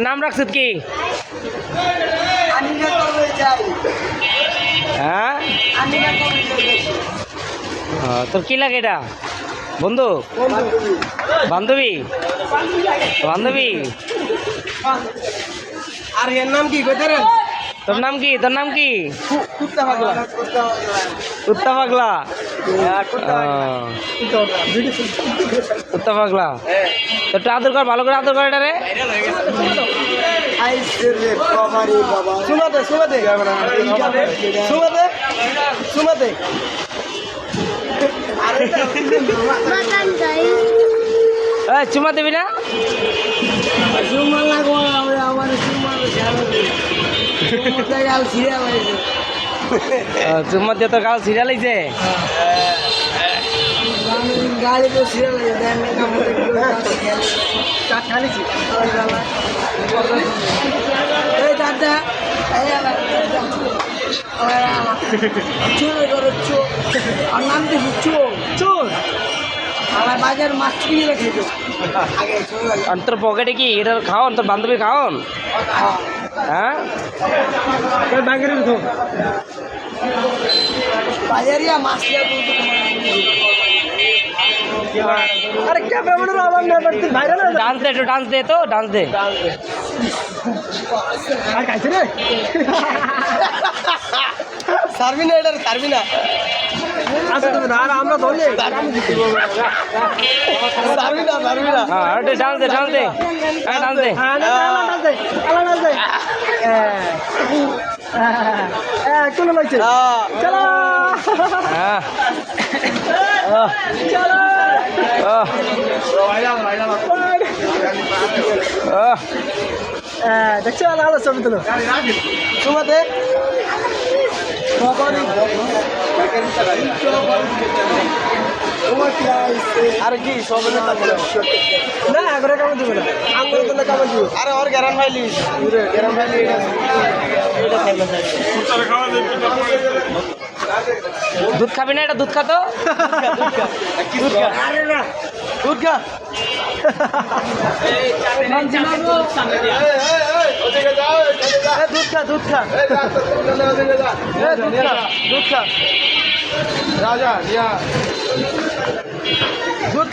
নাম রাখছিস কি? হ্যাঁ, তোর কি লাগে এটা? বন্ধু, বান্ধবী, বান্ধবী। আর এর নাম কি? তোর নাম কি? তোর নাম কি? কুত্তা পাগলা। কুত্তা পাগলা। কুত্তা পাগলা। তো একটু আদর কর, ভালো করে আদর কর এটা রে। সুমাতে সুমাতে সুমাতে সুমাতে চুমা দিবি না? চুম্মা দিয়ে তো গাল ছিঁড়া লাগছে। গাড়ি তো ছিঁড়া লাগে দাদা আর নাম দিছি চোর চোর। আমার বাজার মাছ কিনে রেখে তোর পকেটে কি এটা খাওন? তোর বান্ধবী খাওন? হ্যাঁ, বাজারিয়া মাছ আরে ক্যামেরা আমার না করতে বাইরে না। ডান্স দে, একটু ডান্স দে, তো ডান্স দে। আর খাইছে রে সারবি না, এটা সারবি না। আচ্ছা তুমি না, আমরা ধরলে সারবি না, সারবি না। হ্যাঁ, একটু ডান্স দে, ডান্স দে, হ্যাঁ ডান্স দে। চলো লাগছে চলো চলো দেখছো আলাদা ছবি তুলো তোমাতে আর কি সব না এগারো কামড় দিব না আঙুল তো কামড় দিব। আরে ওর গ্যারান ভাইলি গ্যারান ভাইলি দুধ খাবি না? এটা দুধ খা তো। দুধ খা দুধ খা দুধ খা দুধ খা রাজা দুধ